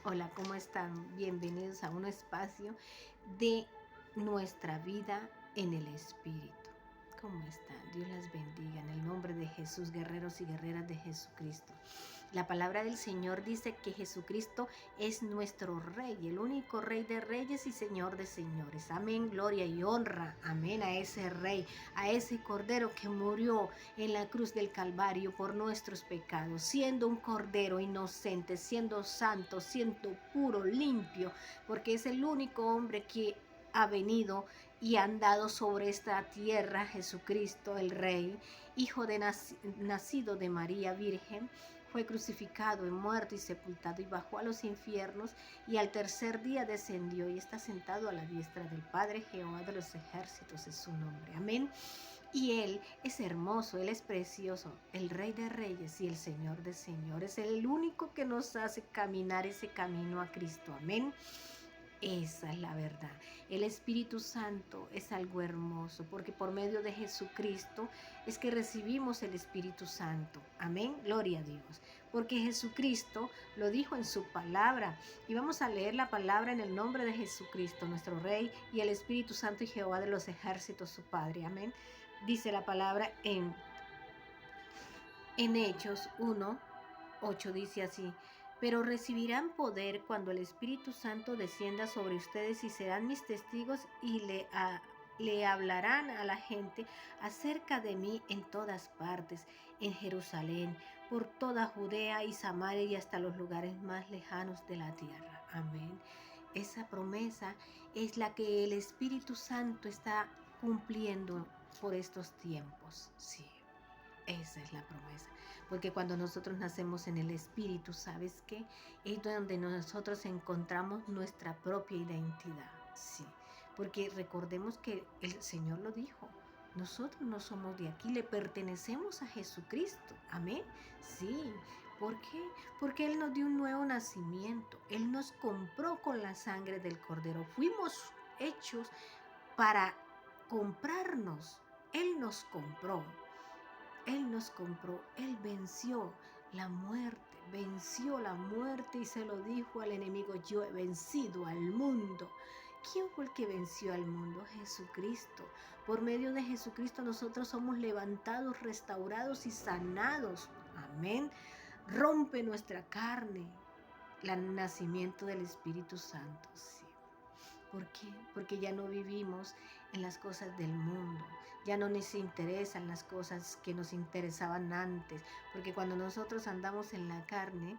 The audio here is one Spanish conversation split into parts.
Hola, ¿cómo están? Bienvenidos a un espacio de nuestra vida en el Espíritu. ¿Cómo están? Dios las bendiga en el nombre de Jesús, guerreros y guerreras de Jesucristo. La palabra del Señor dice que Jesucristo es nuestro Rey, el único Rey de reyes y Señor de señores. Amén, gloria y honra. Amén a ese Rey, a ese Cordero que murió en la cruz del Calvario por nuestros pecados, siendo un Cordero inocente, siendo santo, siendo puro, limpio, porque es el único hombre que ha venido y ha andado sobre esta tierra, Jesucristo el Rey, hijo de nacido de María Virgen, fue crucificado, muerto y sepultado y bajó a los infiernos y al tercer día descendió y está sentado a la diestra del Padre. Jehová de los ejércitos es su nombre. Amén. Y Él es hermoso, Él es precioso, el Rey de Reyes y el Señor de Señores, el único que nos hace caminar ese camino a Cristo. Amén. Esa es la verdad. El Espíritu Santo es algo hermoso porque por medio de Jesucristo es que recibimos el Espíritu Santo. Amén. Gloria a Dios. Porque Jesucristo lo dijo en su palabra. Y vamos a leer la palabra en el nombre de Jesucristo, nuestro Rey, y el Espíritu Santo y Jehová de los ejércitos, su Padre. Amén. Dice la palabra en Hechos 1:8 dice así: pero recibirán poder cuando el Espíritu Santo descienda sobre ustedes y serán mis testigos y le hablarán a la gente acerca de mí en todas partes, en Jerusalén, por toda Judea y Samaria y hasta los lugares más lejanos de la tierra. Amén. Esa promesa es la que el Espíritu Santo está cumpliendo por estos tiempos. Sí. Esa es la promesa, porque cuando nosotros nacemos en el Espíritu, ¿sabes qué? Es donde nosotros encontramos nuestra propia identidad, sí, porque recordemos que el Señor lo dijo, nosotros no somos de aquí, le pertenecemos a Jesucristo, amén, sí, ¿por qué? Porque Él nos dio un nuevo nacimiento, Él nos compró con la sangre del Cordero, fuimos hechos para comprarnos, Él nos compró. Él nos compró, Él venció la muerte y se lo dijo al enemigo: yo he vencido al mundo. ¿Quién fue el que venció al mundo? Jesucristo. Por medio de Jesucristo nosotros somos levantados, restaurados y sanados. Amén. Rompe nuestra carne el nacimiento del Espíritu Santo. Sí. ¿Por qué? Porque ya no vivimos en las cosas del mundo, ya no nos interesan las cosas que nos interesaban antes, porque cuando nosotros andamos en la carne,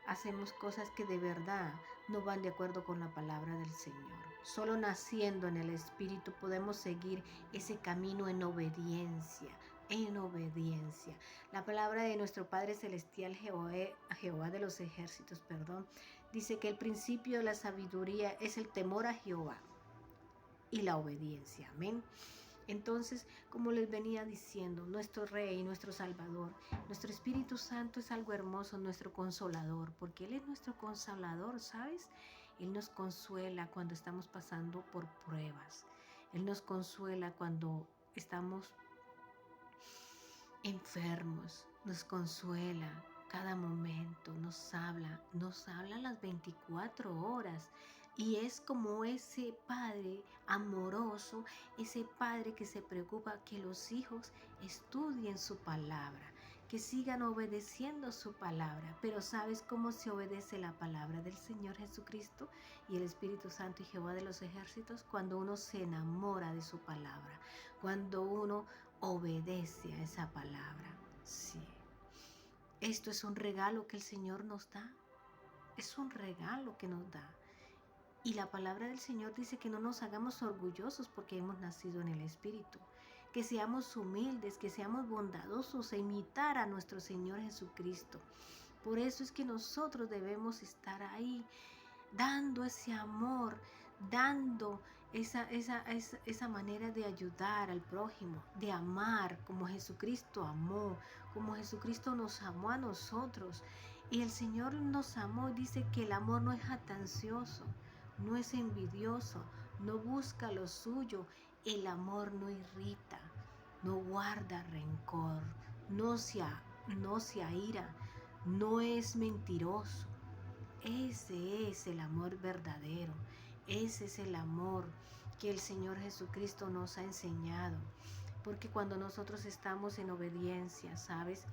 hacemos cosas que de verdad no van de acuerdo con la palabra del Señor. Solo naciendo en el Espíritu podemos seguir ese camino en obediencia, en obediencia. La palabra de nuestro Padre Celestial, Jehová de los ejércitos, dice que el principio de la sabiduría es el temor a Jehová y la obediencia. Amén. Entonces, como les venía diciendo, nuestro Rey, nuestro Salvador, nuestro Espíritu Santo es algo hermoso, nuestro consolador, porque Él es nuestro consolador, ¿sabes? Él nos consuela cuando estamos pasando por pruebas. Él nos consuela cuando estamos enfermos, nos consuela cada momento, nos habla las 24 horas y es como ese padre amoroso, ese padre que se preocupa que los hijos estudien su palabra, que sigan obedeciendo su palabra. Pero ¿sabes cómo se obedece la palabra del Señor Jesucristo y el Espíritu Santo y Jehová de los ejércitos? Cuando uno se enamora de su palabra, cuando uno obedece a esa palabra. Sí. Esto es un regalo que el Señor nos da. Es un regalo que nos da. Y la palabra del Señor dice que no nos hagamos orgullosos porque hemos nacido en el Espíritu. Que seamos humildes, que seamos bondadosos e imitar a nuestro Señor Jesucristo. Por eso es que nosotros debemos estar ahí dando ese amor, dando esa manera de ayudar al prójimo, de amar como Jesucristo amó, como Jesucristo nos amó a nosotros. Y el Señor nos amó y dice que el amor no es jactancioso, no es envidioso, no busca lo suyo, el amor no irrita, no guarda rencor, no se aira, no es mentiroso. Ese es el amor verdadero. Ese es el amor que el Señor Jesucristo nos ha enseñado. Porque cuando nosotros estamos en obediencia, ¿sabes?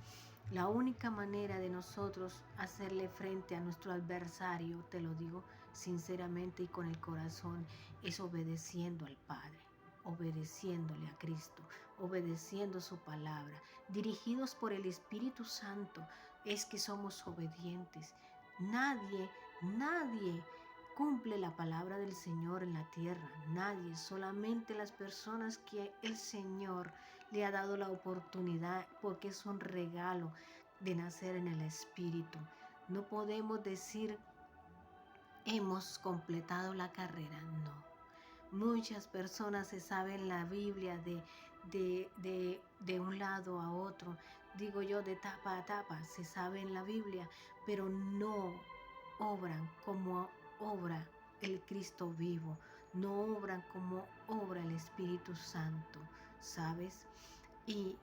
La única manera de nosotros hacerle frente a nuestro adversario, te lo digo sinceramente y con el corazón, es obedeciendo al Padre, obedeciéndole a Cristo, obedeciendo su palabra, dirigidos por el Espíritu Santo, es que somos obedientes. Nadie cumple la palabra del Señor en la tierra. Nadie, solamente las personas que el Señor le ha dado la oportunidad, porque es un regalo de nacer en el Espíritu. No podemos decir hemos completado la carrera, no. Muchas personas se saben la Biblia de un lado a otro, digo yo, de tapa a tapa, se saben la Biblia, pero no obran como obra el Cristo vivo, no obran como obra el Espíritu Santo, ¿sabes? Y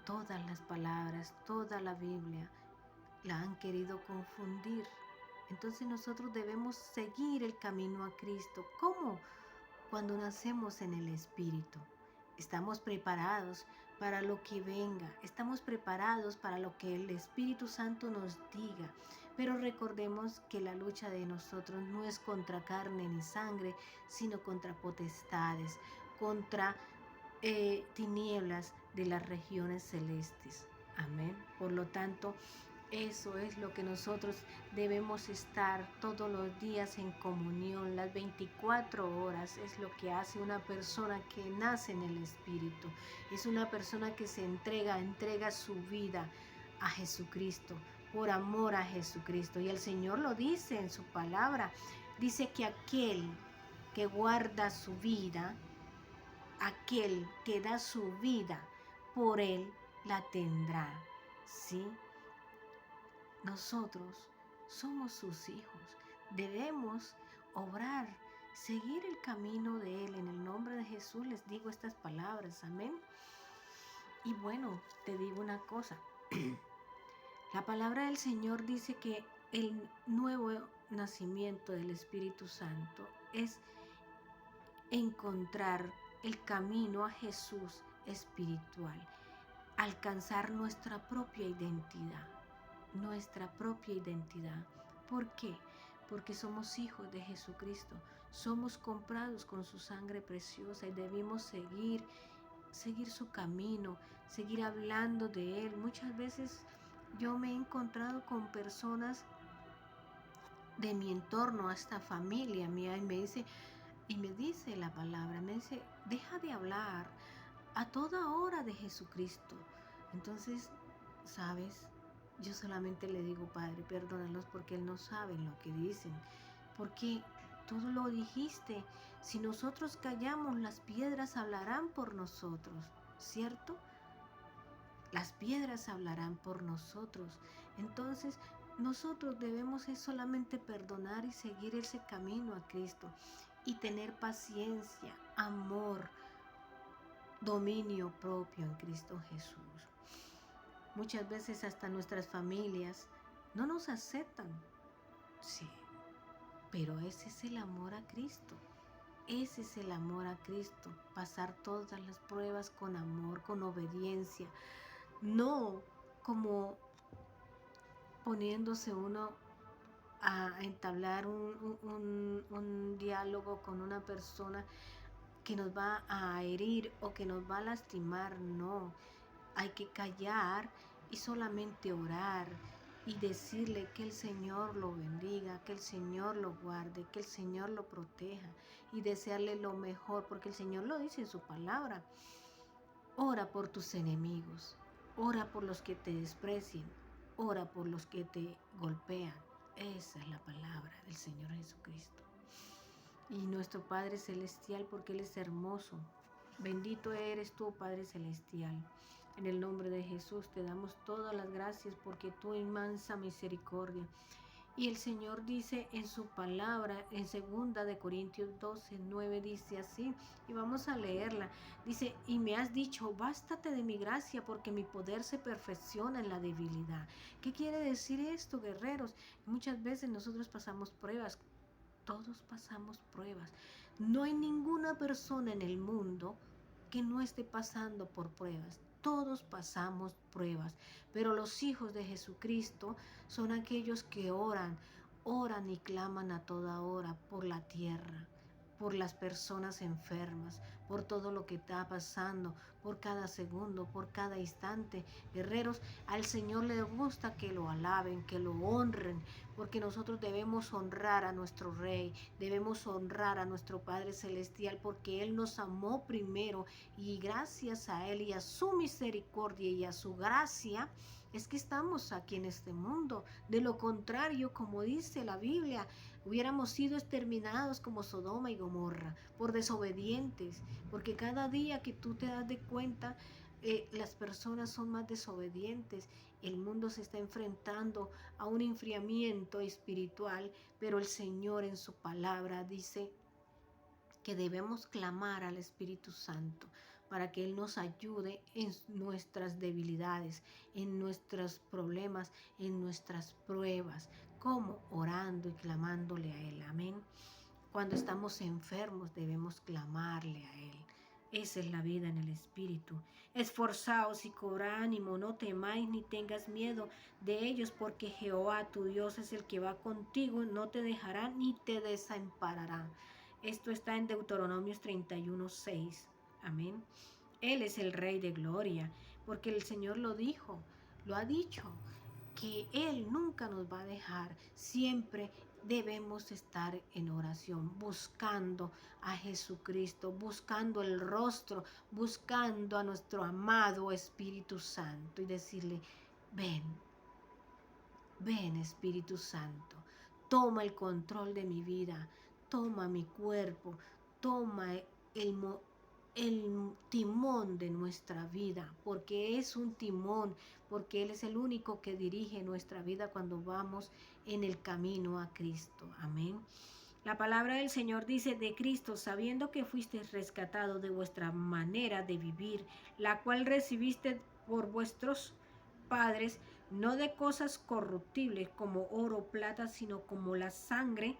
todas las palabras, toda la Biblia la han querido confundir. Entonces nosotros debemos seguir el camino a Cristo. ¿Cómo? Cuando nacemos en el Espíritu. Estamos preparados para lo que venga. Estamos preparados para lo que el Espíritu Santo nos diga. Pero recordemos que la lucha de nosotros no es contra carne ni sangre, sino contra potestades, contra tinieblas de las regiones celestes. Amén. Por lo tanto, eso es lo que nosotros debemos estar todos los días en comunión. Las 24 horas es lo que hace una persona que nace en el Espíritu. Es una persona que se entrega su vida a Jesucristo, por amor a Jesucristo. Y el Señor lo dice en su palabra. Dice que aquel que guarda su vida, aquel que da su vida por él, la tendrá. ¿Sí? Nosotros somos sus hijos. Debemos obrar, seguir el camino de Él. En el nombre de Jesús les digo estas palabras. Amén. Y bueno, te digo una cosa. La palabra del Señor dice que el nuevo nacimiento del Espíritu Santo es encontrar el camino a Jesús espiritual, alcanzar nuestra propia identidad. Nuestra propia identidad. ¿Por qué? Porque somos hijos de Jesucristo, somos comprados con su sangre preciosa y debemos seguir su camino, seguir hablando de Él. Muchas veces yo me he encontrado con personas de mi entorno, hasta familia mía, y me dice la palabra, me dice, deja de hablar a toda hora de Jesucristo. Entonces, ¿sabes? Yo solamente le digo, Padre, perdónalos porque Él no saben lo que dicen. Porque tú lo dijiste, si nosotros callamos, las piedras hablarán por nosotros, ¿cierto? Las piedras hablarán por nosotros. Entonces, nosotros debemos es solamente perdonar y seguir ese camino a Cristo y tener paciencia, amor, dominio propio en Cristo Jesús. Muchas veces hasta nuestras familias no nos aceptan. Sí, pero ese es el amor a Cristo. Ese es el amor a Cristo. Pasar todas las pruebas con amor, con obediencia. No como poniéndose uno a entablar un diálogo con una persona que nos va a herir o que nos va a lastimar. No, hay que callar y solamente orar y decirle que el Señor lo bendiga, que el Señor lo guarde, que el Señor lo proteja y desearle lo mejor, porque el Señor lo dice en su palabra. Ora por tus enemigos, ora por los que te desprecian, ora por los que te golpean. Esa es la palabra del Señor Jesucristo. Y nuestro Padre Celestial, porque Él es hermoso. Bendito eres tú, Padre Celestial. En el nombre de Jesús te damos todas las gracias porque tú inmensa misericordia Y el Señor dice en su palabra, en 2 Corintios 12:9, dice así, y vamos a leerla. Dice, y me has dicho, bástate de mi gracia, porque mi poder se perfecciona en la debilidad. ¿Qué quiere decir esto, guerreros? Muchas veces nosotros pasamos pruebas, todos pasamos pruebas. No hay ninguna persona en el mundo que no esté pasando por pruebas. Todos pasamos pruebas, pero los hijos de Jesucristo son aquellos que oran y claman a toda hora por la tierra, por las personas enfermas, por todo lo que está pasando, por cada segundo, por cada instante. Guerreros, al Señor le gusta que lo alaben, que lo honren, porque nosotros debemos honrar a nuestro Rey, debemos honrar a nuestro Padre Celestial, porque Él nos amó primero y gracias a Él y a su misericordia y a su gracia, es que estamos aquí en este mundo. De lo contrario, como dice la Biblia, hubiéramos sido exterminados como Sodoma y Gomorra por desobedientes, porque cada día que tú te das de cuenta, las personas son más desobedientes. El mundo se está enfrentando a un enfriamiento espiritual, pero el Señor en su palabra dice que debemos clamar al Espíritu Santo para que Él nos ayude en nuestras debilidades, en nuestros problemas, en nuestras pruebas, como orando y clamándole a Él. Amén. Cuando estamos enfermos debemos clamarle a Él. Esa es la vida en el Espíritu. Esforzaos y cobrad ánimo, no temáis ni tengas miedo de ellos, porque Jehová tu Dios es el que va contigo, no te dejará ni te desamparará. Esto está en Deuteronomios 31:6. Amén. Él es el Rey de gloria, porque el Señor lo dijo, lo ha dicho, que Él nunca nos va a dejar. Siempre debemos estar en oración, buscando a Jesucristo, buscando el rostro, buscando a nuestro amado Espíritu Santo y decirle, ven, ven Espíritu Santo, toma el control de mi vida, toma mi cuerpo, toma el timón de nuestra vida, porque es un timón, porque Él es el único que dirige nuestra vida cuando vamos en el camino a Cristo. Amén. La palabra del Señor dice de Cristo, sabiendo que fuisteis rescatado de vuestra manera de vivir, la cual recibiste por vuestros padres, no de cosas corruptibles como oro o plata, sino como la sangre,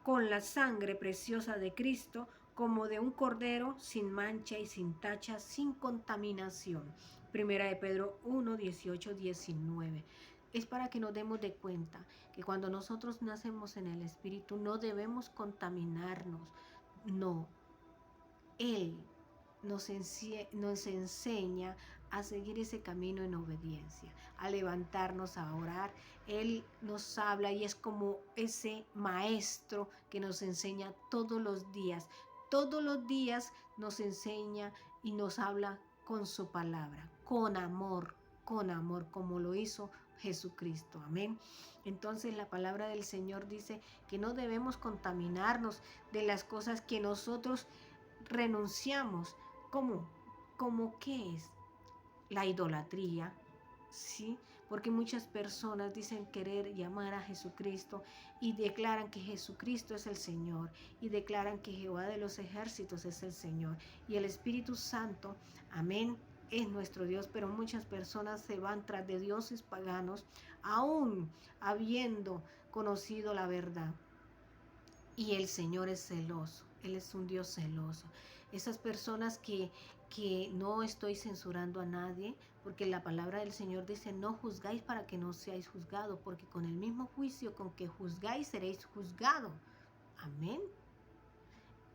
con la sangre preciosa de Cristo, como de un cordero sin mancha y sin tacha, sin contaminación. Primera de Pedro 1:18-19. Es para que nos demos de cuenta que cuando nosotros nacemos en el Espíritu no debemos contaminarnos. No, Él nos enseña a seguir ese camino en obediencia, a levantarnos, a orar. Él nos habla y es como ese maestro que nos enseña todos los días. Todos los días nos enseña y nos habla con su palabra, con amor, como lo hizo Jesucristo. Amén. Entonces la palabra del Señor dice que no debemos contaminarnos de las cosas que nosotros renunciamos. ¿Cómo qué es? La idolatría, ¿sí? Porque muchas personas dicen querer llamar a Jesucristo y declaran que Jesucristo es el Señor y declaran que Jehová de los ejércitos es el Señor y el Espíritu Santo, amén, es nuestro Dios, pero muchas personas se van tras de dioses paganos, aún habiendo conocido la verdad. Y el Señor es celoso, Él es un Dios celoso. Esas personas que no estoy censurando a nadie, porque la palabra del Señor dice, no juzgáis para que no seáis juzgados, porque con el mismo juicio con que juzgáis seréis juzgados. Amén.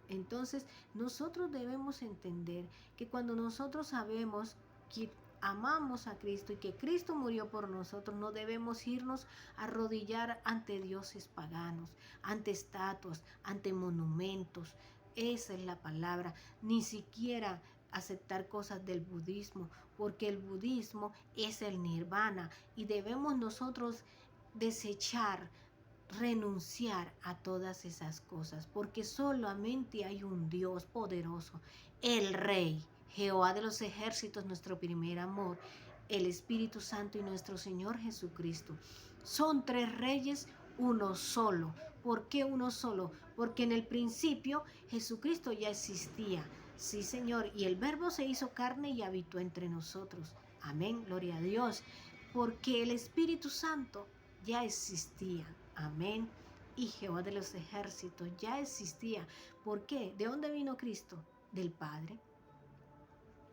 Entonces, nosotros debemos entender que cuando nosotros sabemos que amamos a Cristo y que Cristo murió por nosotros, no debemos irnos a arrodillar ante dioses paganos, ante estatuas, ante monumentos. Esa es la palabra. Ni siquiera aceptar cosas del budismo, porque el budismo es el nirvana y debemos nosotros desechar, renunciar a todas esas cosas, porque solamente hay un Dios poderoso, el Rey, Jehová de los ejércitos, nuestro primer amor, el Espíritu Santo y nuestro Señor Jesucristo. Son tres reyes uno solo. ¿Por qué uno solo? Porque en el principio Jesucristo ya existía. Sí, Señor, y el Verbo se hizo carne y habitó entre nosotros. Amén, gloria a Dios. Porque el Espíritu Santo ya existía. Amén. Y Jehová de los ejércitos ya existía. ¿Por qué? ¿De dónde vino Cristo? Del Padre.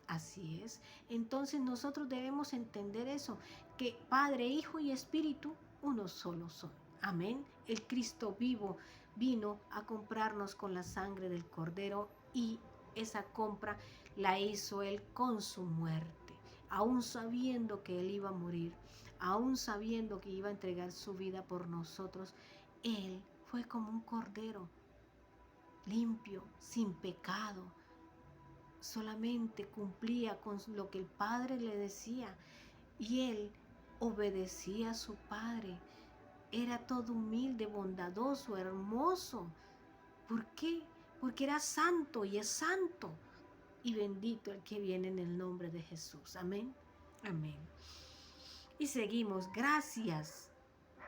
Así es. Entonces nosotros debemos entender eso, que Padre, Hijo y Espíritu, uno solo son. Amén. El Cristo vivo vino a comprarnos con la sangre del Cordero y esa compra la hizo Él con su muerte, aún sabiendo que Él iba a morir, aún sabiendo que iba a entregar su vida por nosotros. Él fue como un cordero limpio, sin pecado, solamente cumplía con lo que el Padre le decía y él obedecía a su Padre. Era todo humilde, bondadoso, hermoso. ¿Por qué? Porque era santo y es santo. Y bendito el que viene en el nombre de Jesús. Amén. Amén. Y seguimos. Gracias.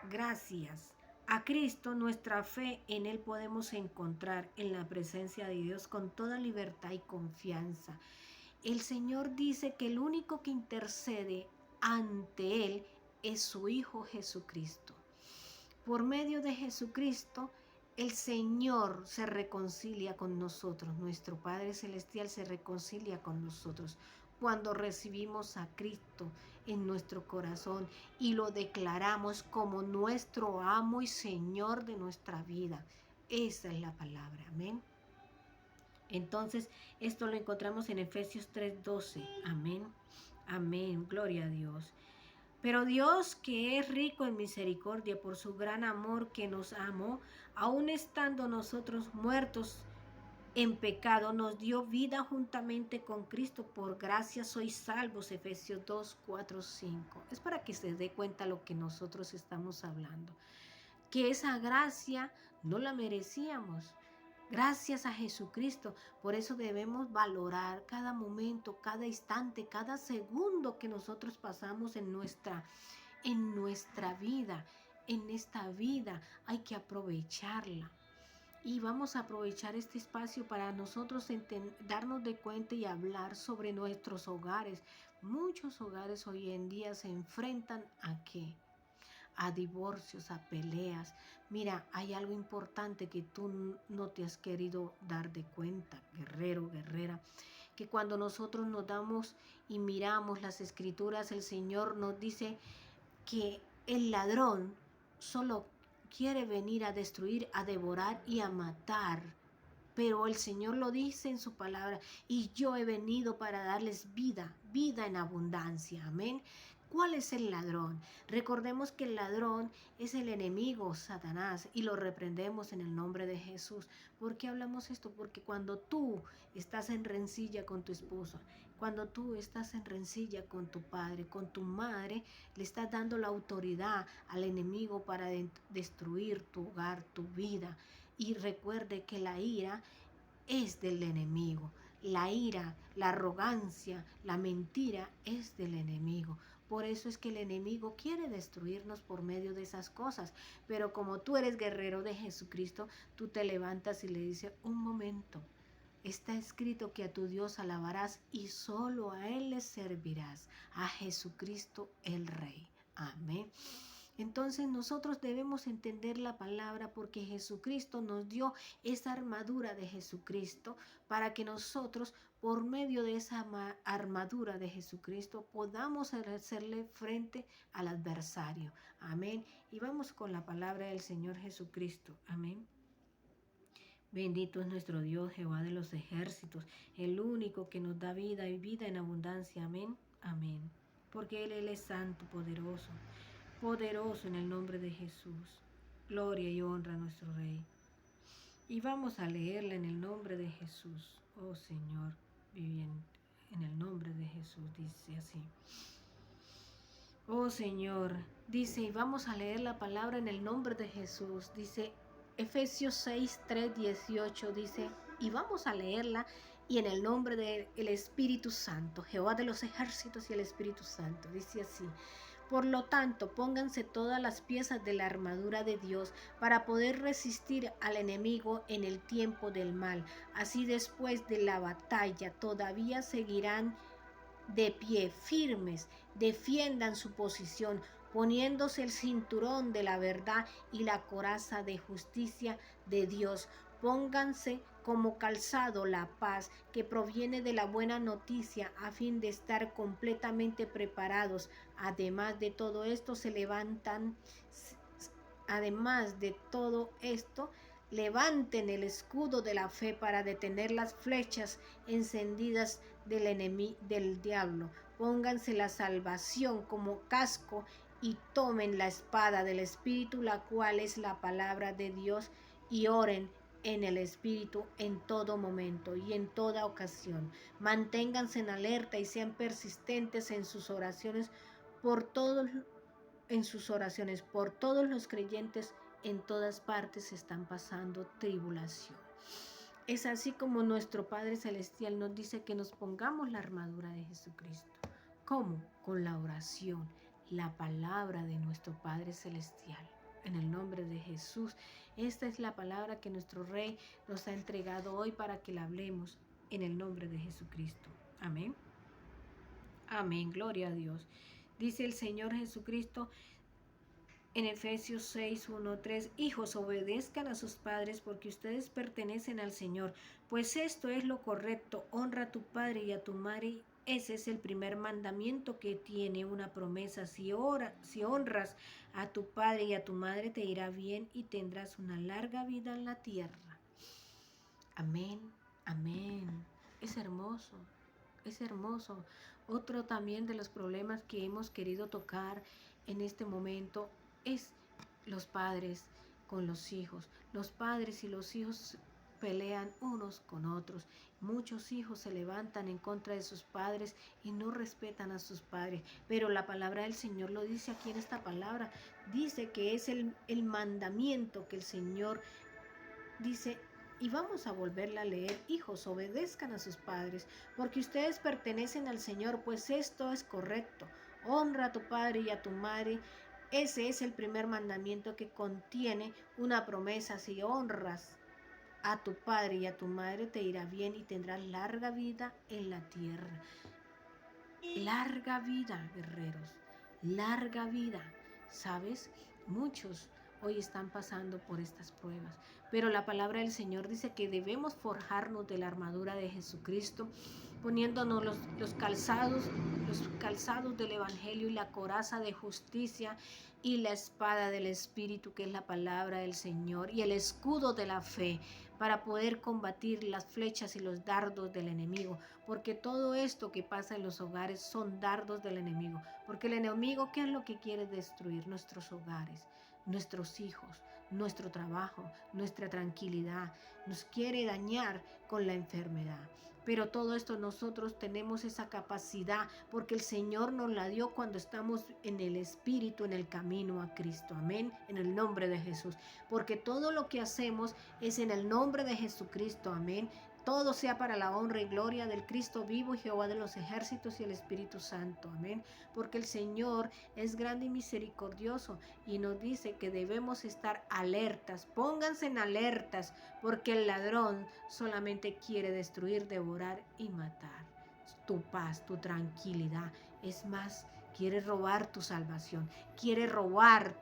Gracias a Cristo, nuestra fe en Él podemos encontrar en la presencia de Dios con toda libertad y confianza. El Señor dice que el único que intercede ante Él es su Hijo Jesucristo. Por medio de Jesucristo, el Señor se reconcilia con nosotros. Nuestro Padre Celestial se reconcilia con nosotros cuando recibimos a Cristo en nuestro corazón y lo declaramos como nuestro amo y Señor de nuestra vida. Esa es la palabra. Amén. Entonces, esto lo encontramos en Efesios 3:12. Amén. Amén. Gloria a Dios. Pero Dios, que es rico en misericordia por su gran amor que nos amó, aun estando nosotros muertos en pecado, nos dio vida juntamente con Cristo. Por gracia sois salvos. Efesios 2:4-5. Es para que se dé cuenta lo que nosotros estamos hablando. Que esa gracia no la merecíamos. Gracias a Jesucristo. Por eso debemos valorar cada momento, cada instante, cada segundo que nosotros pasamos en nuestra vida. En esta vida hay que aprovecharla. Y vamos a aprovechar este espacio para nosotros darnos de cuenta y hablar sobre nuestros hogares. Muchos hogares hoy en día se enfrentan ¿a qué? A divorcios, a peleas. Mira, hay algo importante que tú no te has querido dar de cuenta, guerrero, guerrera, que cuando nosotros nos damos y miramos las escrituras, el Señor nos dice que el ladrón solo quiere venir a destruir, a devorar y a matar. Pero el Señor lo dice en su palabra, y yo he venido para darles vida, vida en abundancia. Amén. ¿Cuál es el ladrón? Recordemos que el ladrón es el enemigo, Satanás, y lo reprendemos en el nombre de Jesús. ¿Por qué hablamos esto? Porque cuando tú estás en rencilla con tu esposo, cuando tú estás en rencilla con tu padre, con tu madre, le estás dando la autoridad al enemigo para destruir tu hogar, tu vida. Y recuerde que la ira es del enemigo. La ira, la arrogancia, la mentira es del enemigo. Por eso es que el enemigo quiere destruirnos por medio de esas cosas. Pero como tú eres guerrero de Jesucristo, tú te levantas y le dices, un momento, está escrito que a tu Dios alabarás y solo a Él le servirás, a Jesucristo el Rey. Amén. Entonces nosotros debemos entender la palabra porque Jesucristo nos dio esa armadura de Jesucristo para que nosotros, por medio de esa armadura de Jesucristo, podamos hacerle frente al adversario. Amén. Y vamos con la palabra del Señor Jesucristo. Amén. Bendito es nuestro Dios, Jehová de los ejércitos, el único que nos da vida y vida en abundancia. Amén. Amén. Porque Él es santo, poderoso. Poderoso en el nombre de Jesús. Gloria y honra a nuestro Rey. Y vamos a leerla en el nombre de Jesús. Oh Señor viviente, en el nombre de Jesús, dice así. Oh Señor, dice, y vamos a leer la palabra en el nombre de Jesús. Dice Efesios 6:3-18, dice, y vamos a leerla y en el nombre del Espíritu Santo, Jehová de los ejércitos y el Espíritu Santo. Dice así. Por lo tanto, pónganse todas las piezas de la armadura de Dios para poder resistir al enemigo en el tiempo del mal. Así después de la batalla todavía seguirán de pie, firmes, defiendan su posición, poniéndose el cinturón de la verdad y la coraza de justicia de Dios. Pónganse como calzado la paz que proviene de la buena noticia a fin de estar completamente preparados. Además de todo esto, levanten el escudo de la fe para detener las flechas encendidas del diablo. Pónganse la salvación como casco y tomen la espada del Espíritu, la cual es la palabra de Dios, y oren en el Espíritu en todo momento y en toda ocasión. Manténganse en alerta y sean persistentes en sus oraciones por todos los creyentes en todas partes están pasando tribulación. Es así como nuestro Padre Celestial nos dice que nos pongamos la armadura de Jesucristo. ¿Cómo? Con la oración, la palabra de nuestro Padre Celestial. En el nombre de Jesús, esta es la palabra que nuestro Rey nos ha entregado hoy para que la hablemos en el nombre de Jesucristo. Amén. Amén, gloria a Dios. Dice el Señor Jesucristo en Efesios 6, 1, 3, hijos, obedezcan a sus padres porque ustedes pertenecen al Señor, pues esto es lo correcto, honra a tu padre y a tu madre. Ese es el primer mandamiento que tiene una promesa. Si honras a tu padre y a tu madre, te irá bien y tendrás una larga vida en la tierra. Amén, amén. Es hermoso, es hermoso. Otro también de los problemas que hemos querido tocar en este momento es los padres con los hijos. Los padres y los hijos pelean unos con otros. Muchos hijos se levantan en contra de sus padres y no respetan a sus padres. Pero la palabra del Señor lo dice aquí en esta palabra. Dice que es el mandamiento que el Señor dice. Y vamos a volverla a leer. Hijos, obedezcan a sus padres, porque ustedes pertenecen al Señor, pues esto es correcto. Honra a tu padre y a tu madre. Ese es el primer mandamiento que contiene una promesa. Si honras a tu padre y a tu madre, te irá bien y tendrás larga vida en la tierra. Larga vida, guerreros. Larga vida. ¿Sabes? Muchos hoy están pasando por estas pruebas. Pero la palabra del Señor dice que debemos forjarnos de la armadura de Jesucristo, poniéndonos los calzados del Evangelio y la coraza de justicia y la espada del Espíritu, que es la palabra del Señor, y el escudo de la fe, para poder combatir las flechas y los dardos del enemigo, porque todo esto que pasa en los hogares son dardos del enemigo, porque el enemigo, ¿qué es lo que quiere destruir? Nuestros hogares, nuestros hijos, nuestro trabajo, nuestra tranquilidad, nos quiere dañar con la enfermedad. Pero todo esto nosotros tenemos esa capacidad porque el Señor nos la dio cuando estamos en el Espíritu, en el camino a Cristo. Amén, en el nombre de Jesús. Porque todo lo que hacemos es en el nombre de Jesucristo. Amén. Todo sea para la honra y gloria del Cristo vivo y Jehová de los ejércitos y el Espíritu Santo. Amén. Porque el Señor es grande y misericordioso y nos dice que debemos estar alertas. Pónganse en alertas porque el ladrón solamente quiere destruir, devorar y matar tu paz, tu tranquilidad. Es más, quiere robar tu salvación, quiere robar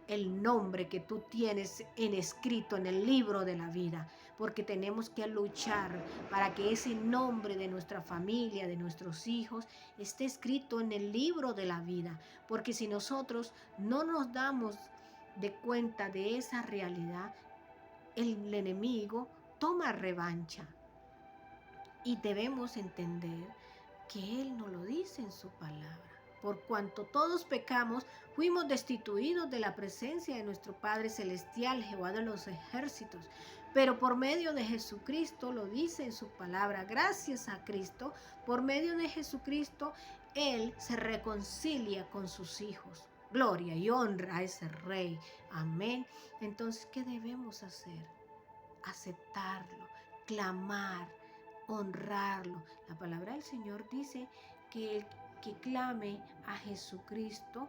el nombre que tú tienes escrito en el libro de la vida, porque tenemos que luchar para que ese nombre de nuestra familia, de nuestros hijos, esté escrito en el libro de la vida, porque si nosotros no nos damos de cuenta de esa realidad, el enemigo toma revancha y debemos entender que Él nos lo dice en su palabra. Por cuanto todos pecamos, fuimos destituidos de la presencia de nuestro Padre Celestial, Jehová de los ejércitos. Pero por medio de Jesucristo, lo dice en su palabra, gracias a Cristo, por medio de Jesucristo, Él se reconcilia con sus hijos. Gloria y honra a ese Rey. Amén. Entonces, ¿qué debemos hacer? Aceptarlo, clamar, honrarlo. La palabra del Señor dice que que clame a Jesucristo,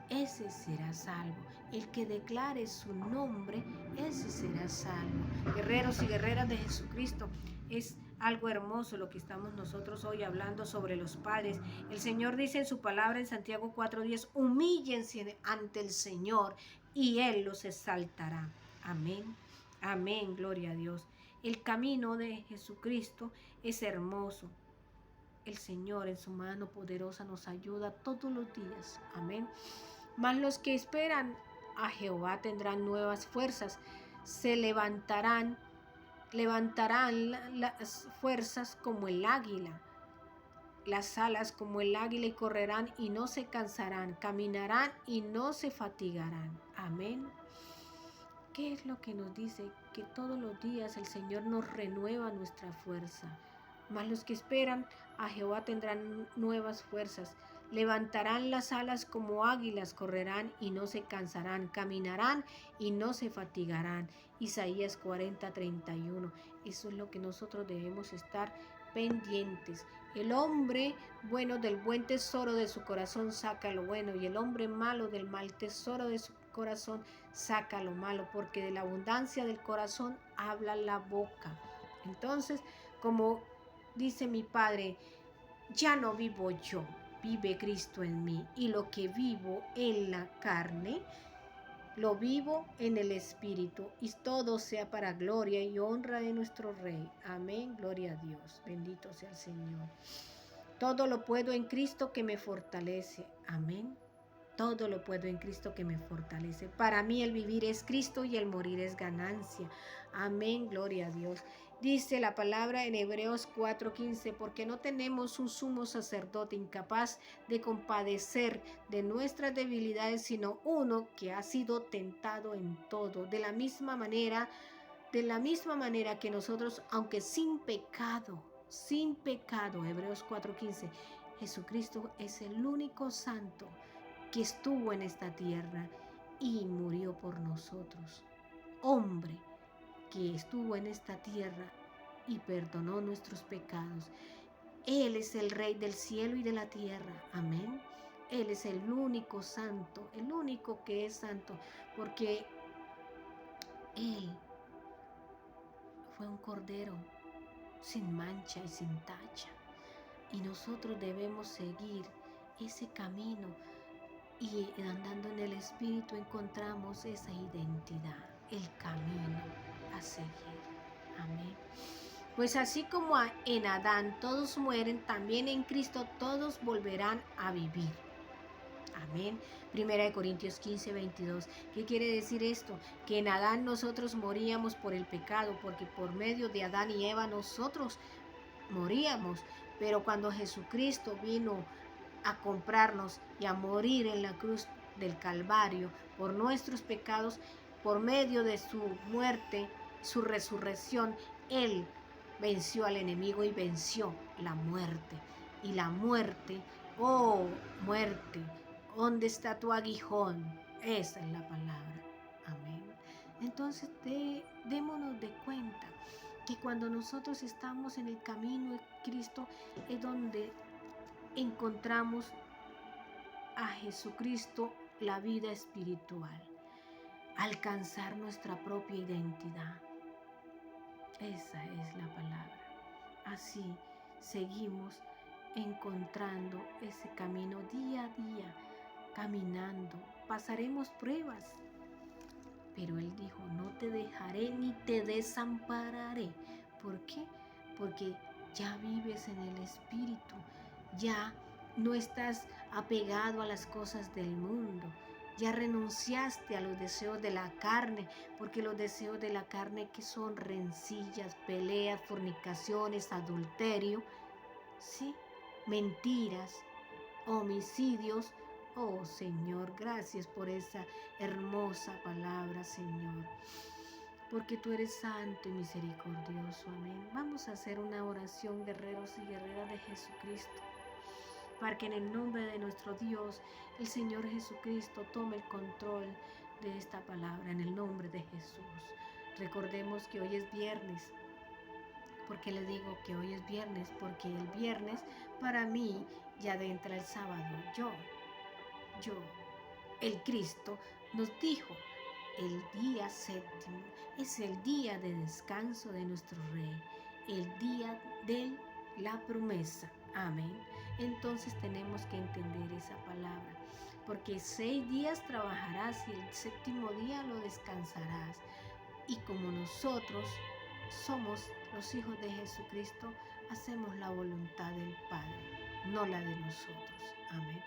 ese será salvo. El que declare su nombre, ese será salvo. Guerreros y guerreras de Jesucristo, es algo hermoso lo que estamos nosotros hoy hablando sobre los padres. El Señor dice en su palabra en Santiago 4:10, humíllense ante el Señor y Él los exaltará. Amén. Amén, gloria a Dios. El camino de Jesucristo es hermoso. El Señor en su mano poderosa nos ayuda todos los días. Amén. Mas los que esperan a Jehová tendrán nuevas fuerzas. Se levantarán las fuerzas como el águila, las alas como el águila, y correrán y no se cansarán, caminarán y no se fatigarán. Amén. ¿Qué es lo que nos dice? Que todos los días el Señor nos renueva nuestra fuerza. Mas los que esperan a Jehová tendrán nuevas fuerzas. Levantarán las alas como águilas, correrán y no se cansarán, caminarán y no se fatigarán. Isaías 40:31. Eso es lo que nosotros debemos estar pendientes. El hombre bueno del buen tesoro de su corazón saca lo bueno, y el hombre malo del mal tesoro de su corazón saca lo malo, porque de la abundancia del corazón habla la boca. Entonces, como dice mi Padre, ya no vivo yo, vive Cristo en mí, y lo que vivo en la carne, lo vivo en el Espíritu, y todo sea para gloria y honra de nuestro Rey. Amén, gloria a Dios, bendito sea el Señor. Todo lo puedo en Cristo que me fortalece. Amén. Todo lo puedo en Cristo que me fortalece. Para mí el vivir es Cristo y el morir es ganancia. Amén, gloria a Dios. Dice la palabra en Hebreos 4:15, porque no tenemos un sumo sacerdote incapaz de compadecer de nuestras debilidades, sino uno que ha sido tentado en todo, de la misma manera que nosotros, aunque sin pecado, Hebreos 4:15, Jesucristo es el único santo que estuvo en esta tierra y murió por nosotros. Hombre que estuvo en esta tierra y perdonó nuestros pecados. Él es el Rey del cielo y de la tierra. Amén. Él es el único santo, el único que es santo, porque Él fue un cordero sin mancha y sin tacha. Y nosotros debemos seguir ese camino. Y andando en el Espíritu encontramos esa identidad, el camino a seguir. Amén. Pues así como en Adán todos mueren, también en Cristo todos volverán a vivir. Amén. 1 Corintios 15:22. ¿Qué quiere decir esto? Que en Adán nosotros moríamos por el pecado, porque por medio de Adán y Eva nosotros moríamos. Pero cuando Jesucristo vino a comprarnos y a morir en la cruz del Calvario por nuestros pecados, por medio de su muerte, su resurrección, Él venció al enemigo y venció la muerte. Y la muerte, oh muerte, ¿dónde está tu aguijón? Esa es la palabra. Amén. Entonces démonos de cuenta que cuando nosotros estamos en el camino de Cristo es donde encontramos a Jesucristo, la vida espiritual, alcanzar nuestra propia identidad. Esa es la palabra. Así seguimos encontrando ese camino día a día, caminando. Pasaremos pruebas, pero Él dijo, no te dejaré ni te desampararé. ¿Por qué? Porque ya vives en el Espíritu, ya no estás apegado a las cosas del mundo, ya renunciaste a los deseos de la carne, porque los deseos de la carne, que son rencillas, peleas, fornicaciones, adulterio, ¿sí? Mentiras, homicidios. Oh Señor, gracias por esa hermosa palabra, Señor, porque tú eres santo y misericordioso. Amén. Vamos a hacer una oración, guerreros y guerreras de Jesucristo, para que en el nombre de nuestro Dios, el Señor Jesucristo, tome el control de esta palabra, en el nombre de Jesús. Recordemos que hoy es viernes, ¿Por qué le digo que hoy es viernes? Porque el viernes para mí ya entra el sábado. El Cristo nos dijo, el día séptimo es el día de descanso de nuestro Rey, el día de la promesa. Amén. Entonces tenemos que entender esa palabra, porque 6 días trabajarás y el séptimo día lo descansarás. Y como nosotros somos los hijos de Jesucristo, hacemos la voluntad del Padre, no la de nosotros. Amén.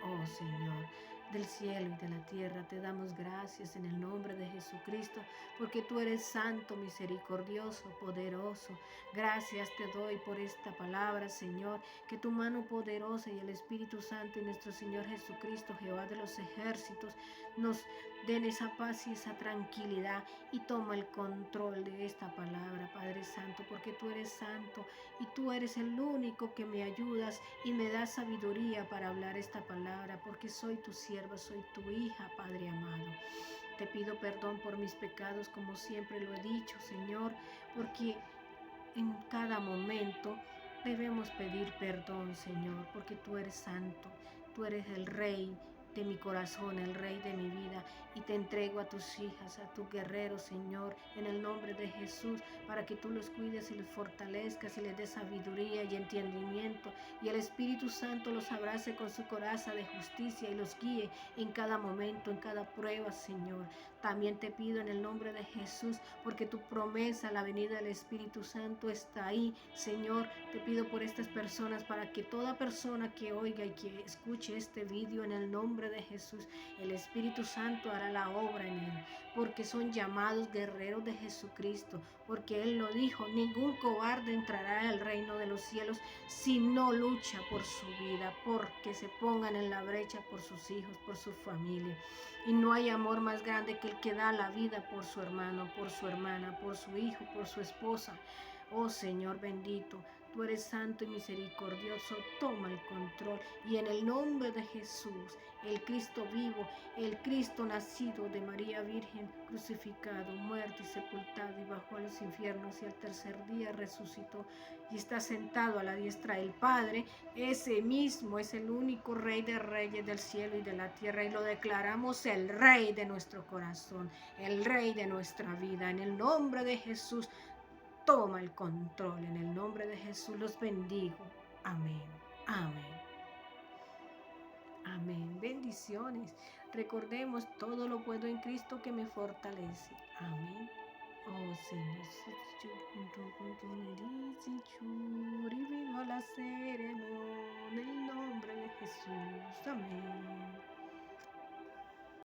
Oh Señor, del cielo y de la tierra, te damos gracias en el nombre de Jesucristo, porque tú eres santo, misericordioso, poderoso. Gracias te doy por esta palabra, Señor, que tu mano poderosa y el Espíritu Santo y nuestro Señor Jesucristo, Jehová de los ejércitos, nos den esa paz y esa tranquilidad y toma el control de esta palabra, Padre Santo, porque tú eres santo y tú eres el único que me ayudas y me das sabiduría para hablar esta palabra, porque soy tu sierva, soy tu hija, Padre amado. Te pido perdón por mis pecados, como siempre lo he dicho, Señor, porque en cada momento debemos pedir perdón, Señor, porque tú eres santo, tú eres el Rey de mi corazón, el Rey de mi vida, y te entrego a tus hijas, a tus guerreros, Señor, en el nombre de Jesús, para que tú los cuides y los fortalezcas y les des sabiduría y entendimiento, y el Espíritu Santo los abrace con su coraza de justicia y los guíe en cada momento, en cada prueba, Señor. También te pido en el nombre de Jesús, porque tu promesa, la venida del Espíritu Santo está ahí, Señor. Te pido por estas personas, para que toda persona que oiga y que escuche este vídeo, en el nombre de Jesús, el Espíritu Santo hará la obra en él, porque son llamados guerreros de Jesucristo, porque Él lo dijo, ningún cobarde entrará al reino de los cielos si no lucha por su vida, porque se pongan en la brecha por sus hijos, por su familia. Y no hay amor más grande que el que da la vida por su hermano, por su hermana, por su hijo, por su esposa. Oh Señor bendito, tú eres santo y misericordioso, toma el control. Y en el nombre de Jesús, el Cristo vivo, el Cristo nacido de María Virgen, crucificado, muerto y sepultado, y bajó a los infiernos, y al tercer día resucitó y está sentado a la diestra del Padre. Ese mismo es el único Rey de reyes del cielo y de la tierra, y lo declaramos el Rey de nuestro corazón, el Rey de nuestra vida. En el nombre de Jesús, toma el control. En el nombre de Jesús los bendigo. Amén. Amén. Amén. Bendiciones. Recordemos, todo lo puedo en Cristo que me fortalece. Amén. Oh Señor, vivo la ceremonia en el nombre de Jesús. Amén.